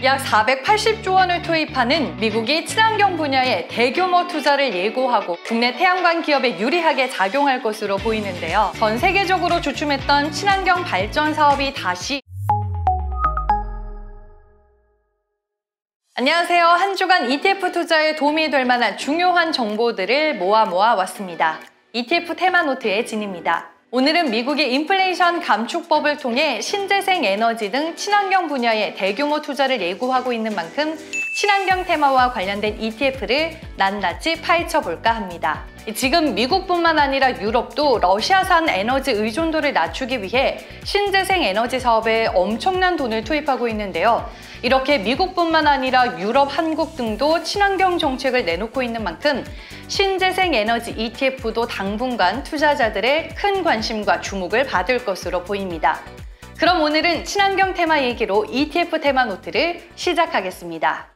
약 480조 원을 투입하는 미국이 친환경 분야에 대규모 투자를 예고하고 국내 태양광 기업에 유리하게 작용할 것으로 보이는데요. 전 세계적으로 주춤했던 친환경 발전 사업이 다시 안녕하세요. 한 주간 ETF 투자에 도움이 될 만한 중요한 정보들을 모아 왔습니다. ETF 테마노트의 진입니다. 오늘은 미국의 인플레이션 감축법을 통해 신재생 에너지 등 친환경 분야에 대규모 투자를 예고하고 있는 만큼 친환경 테마와 관련된 ETF를 낱낱이 파헤쳐볼까 합니다. 지금 미국뿐만 아니라 유럽도 러시아산 에너지 의존도를 낮추기 위해 신재생 에너지 사업에 엄청난 돈을 투입하고 있는데요. 이렇게 미국뿐만 아니라 유럽, 한국 등도 친환경 정책을 내놓고 있는 만큼 신재생 에너지 ETF도 당분간 투자자들의 큰 관심과 주목을 받을 것으로 보입니다. 그럼 오늘은 친환경 테마 얘기로 ETF 테마 노트를 시작하겠습니다.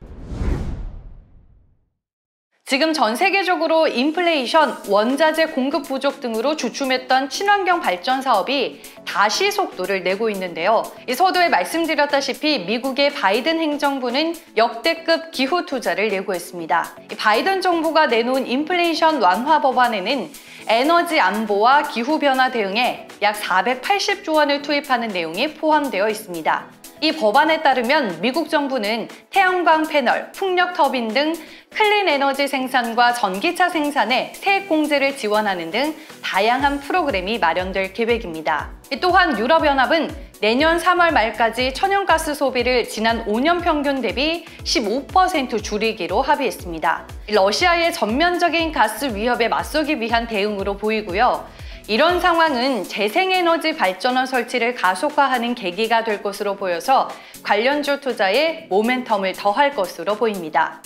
지금 전 세계적으로 인플레이션, 원자재 공급 부족 등으로 주춤했던 친환경 발전 사업이 다시 속도를 내고 있는데요. 서두에 말씀드렸다시피 미국의 바이든 행정부는 역대급 기후 투자를 예고했습니다. 바이든 정부가 내놓은 인플레이션 완화 법안에는 에너지 안보와 기후변화 대응에 약 480조 원을 투입하는 내용이 포함되어 있습니다. 이 법안에 따르면 미국 정부는 태양광 패널, 풍력 터빈 등 클린 에너지 생산과 전기차 생산에 세액 공제를 지원하는 등 다양한 프로그램이 마련될 계획입니다. 또한 유럽연합은 내년 3월 말까지 천연가스 소비를 지난 5년 평균 대비 15% 줄이기로 합의했습니다. 러시아의 전면적인 가스 위협에 맞서기 위한 대응으로 보이고요. 이런 상황은 재생에너지 발전원 설치를 가속화하는 계기가 될 것으로 보여서 관련주 투자에 모멘텀을 더할 것으로 보입니다.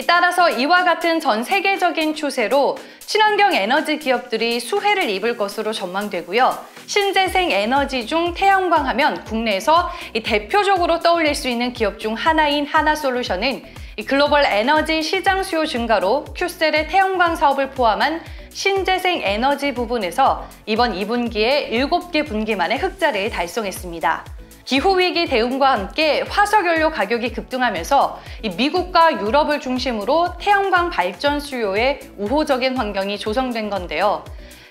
따라서 이와 같은 전 세계적인 추세로 친환경 에너지 기업들이 수혜를 입을 것으로 전망되고요. 신재생 에너지 중 태양광 하면 국내에서 대표적으로 떠올릴 수 있는 기업 중 하나인 하나솔루션은 글로벌 에너지 시장 수요 증가로 큐셀의 태양광 사업을 포함한 신재생 에너지 부분에서 이번 2분기에 7개 분기 만에 흑자를 달성했습니다. 기후위기 대응과 함께 화석연료 가격이 급등하면서 미국과 유럽을 중심으로 태양광 발전 수요에 우호적인 환경이 조성된 건데요.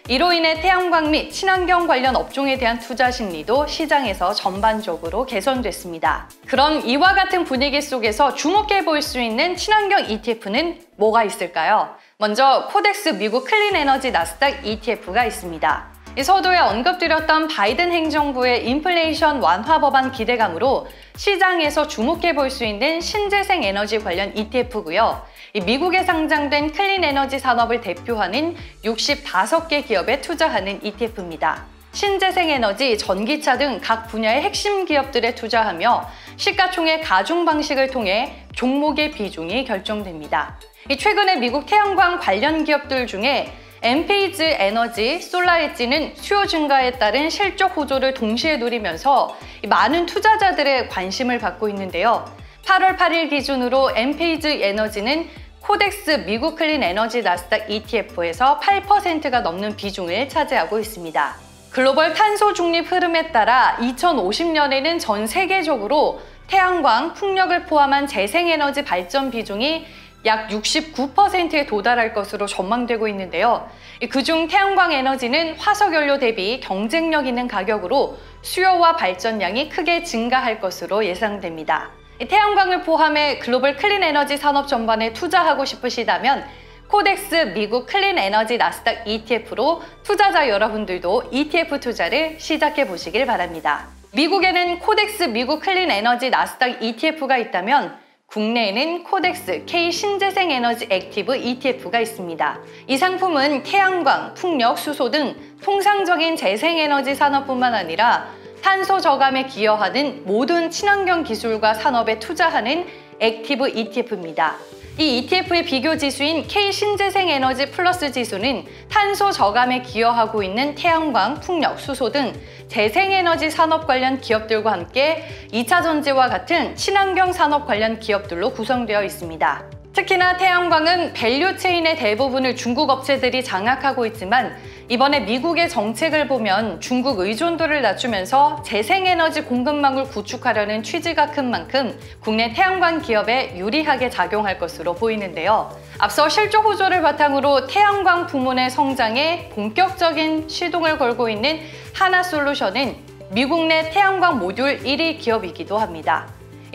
이로 인해 태양광 및 친환경 관련 업종에 대한 투자 심리도 시장에서 전반적으로 개선됐습니다. 그럼 이와 같은 분위기 속에서 주목해 볼 수 있는 친환경 ETF는 뭐가 있을까요? 먼저 코덱스 미국 클린 에너지 나스닥 ETF가 있습니다. 서두에 언급드렸던 바이든 행정부의 인플레이션 완화 법안 기대감으로 시장에서 주목해 볼 수 있는 신재생 에너지 관련 ETF고요. 미국에 상장된 클린 에너지 산업을 대표하는 65개 기업에 투자하는 ETF입니다. 신재생 에너지, 전기차 등 각 분야의 핵심 기업들에 투자하며 시가총액 가중 방식을 통해 종목의 비중이 결정됩니다. 최근에 미국 태양광 관련 기업들 중에 엔페이즈 에너지, 솔라엣지는 수요 증가에 따른 실적 호조를 동시에 누리면서 많은 투자자들의 관심을 받고 있는데요. 8월 8일 기준으로 엔페이즈 에너지는 코덱스 미국 클린 에너지 나스닥 ETF에서 8%가 넘는 비중을 차지하고 있습니다. 글로벌 탄소 중립 흐름에 따라 2050년에는 전 세계적으로 태양광, 풍력을 포함한 재생에너지 발전 비중이 약 69%에 도달할 것으로 전망되고 있는데요. 그중 태양광 에너지는 화석연료 대비 경쟁력 있는 가격으로 수요와 발전량이 크게 증가할 것으로 예상됩니다. 태양광을 포함해 글로벌 클린 에너지 산업 전반에 투자하고 싶으시다면 코덱스 미국 클린 에너지 나스닥 ETF로 투자자 여러분들도 ETF 투자를 시작해 보시길 바랍니다. 미국에는 코덱스 미국 클린 에너지 나스닥 ETF가 있다면 국내에는 코덱스 K 신재생 에너지 액티브 ETF가 있습니다. 이 상품은 태양광, 풍력, 수소 등 통상적인 재생에너지 산업뿐만 아니라 탄소 저감에 기여하는 모든 친환경 기술과 산업에 투자하는 액티브 ETF입니다. 이 ETF의 비교 지수인 K 신재생 에너지 플러스 지수는 탄소 저감에 기여하고 있는 태양광, 풍력, 수소 등 재생에너지 산업 관련 기업들과 함께 2차 전지와 같은 친환경 산업 관련 기업들로 구성되어 있습니다. 특히나 태양광은 밸류 체인의 대부분을 중국 업체들이 장악하고 있지만 이번에 미국의 정책을 보면 중국 의존도를 낮추면서 재생에너지 공급망을 구축하려는 취지가 큰 만큼 국내 태양광 기업에 유리하게 작용할 것으로 보이는데요. 앞서 실적 호조를 바탕으로 태양광 부문의 성장에 본격적인 시동을 걸고 있는 하나솔루션은 미국 내 태양광 모듈 1위 기업이기도 합니다.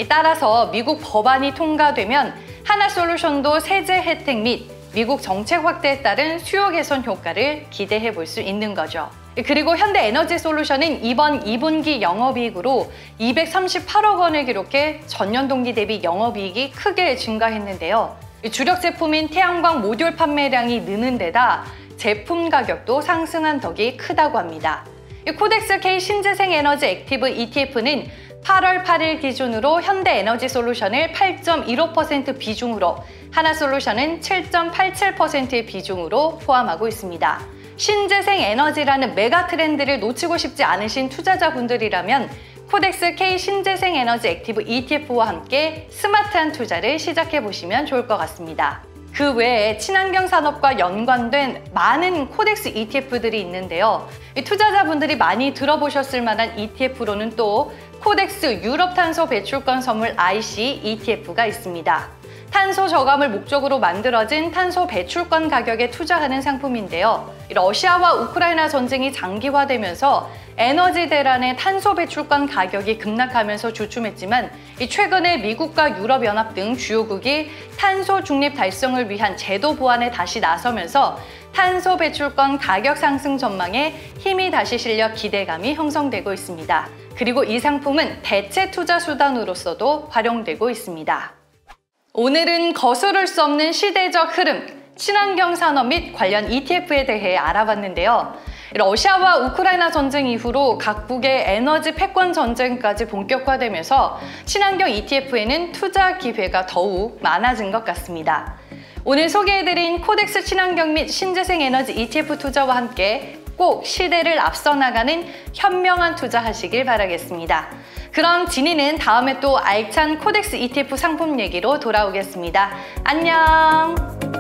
따라서 미국 법안이 통과되면 하나솔루션도 세제 혜택 및 미국 정책 확대에 따른 수요 개선 효과를 기대해 볼 수 있는 거죠. 그리고 현대에너지솔루션은 이번 2분기 영업이익으로 238억 원을 기록해 전년 동기 대비 영업이익이 크게 증가했는데요. 주력 제품인 태양광 모듈 판매량이 느는 데다 제품 가격도 상승한 덕이 크다고 합니다. 코덱스 K 신재생 에너지 액티브 ETF는 8월 8일 기준으로 현대에너지솔루션을 8.15% 비중으로, 하나솔루션은 7.87%의 비중으로 포함하고 있습니다. 신재생 에너지라는 메가 트렌드를 놓치고 싶지 않으신 투자자분들이라면 코덱스 K 신재생 에너지 액티브 ETF와 함께 스마트한 투자를 시작해 보시면 좋을 것 같습니다. 그 외에 친환경 산업과 연관된 많은 코덱스 ETF들이 있는데요. 투자자분들이 많이 들어보셨을 만한 ETF로는 또 코덱스 유럽 탄소 배출권 선물 IC ETF가 있습니다. 탄소 저감을 목적으로 만들어진 탄소 배출권 가격에 투자하는 상품인데요. 러시아와 우크라이나 전쟁이 장기화되면서 에너지 대란의 탄소 배출권 가격이 급락하면서 주춤했지만 최근에 미국과 유럽연합 등 주요국이 탄소 중립 달성을 위한 제도 보완에 다시 나서면서 탄소 배출권 가격 상승 전망에 힘이 다시 실려 기대감이 형성되고 있습니다. 그리고 이 상품은 대체 투자 수단으로서도 활용되고 있습니다. 오늘은 거스를 수 없는 시대적 흐름, 친환경 산업 및 관련 ETF에 대해 알아봤는데요. 러시아와 우크라이나 전쟁 이후로 각국의 에너지 패권 전쟁까지 본격화되면서 친환경 ETF에는 투자 기회가 더욱 많아진 것 같습니다. 오늘 소개해드린 코덱스 친환경 및 신재생 에너지 ETF 투자와 함께 꼭 시대를 앞서 나가는 현명한 투자하시길 바라겠습니다. 그럼 진이는 다음에 또 알찬 코덱스 ETF 상품 얘기로 돌아오겠습니다. 안녕!